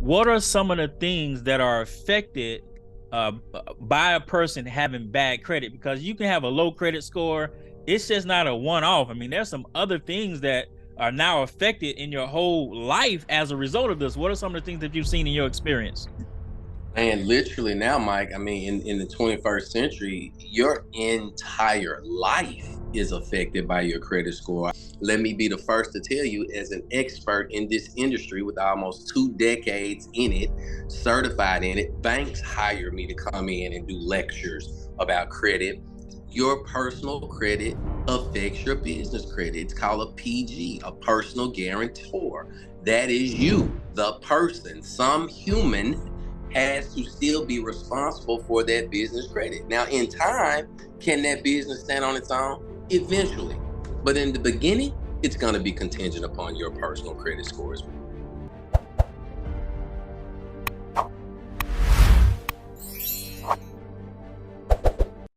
what are some of the things that are affected uh, by a person having bad credit? Because you can have a low credit score. It's just not a one-off. I mean, there's some other things that are now affected in your whole life as a result of this. What are some of the things that you've seen in your experience? And literally now, Mike, I mean, in the 21st century, your entire life is affected by your credit score. Let me be the first to tell you, as an expert in this industry with almost 2 decades in it, certified in it, banks hire me to come in and do lectures about credit. Your personal credit affects your business credit. It's called a PG, a personal guarantor. That is you, the person. Some human has to still be responsible for that business credit. Now, in time, can that business stand on its own? Eventually. But in the beginning, it's going to be contingent upon your personal credit scores.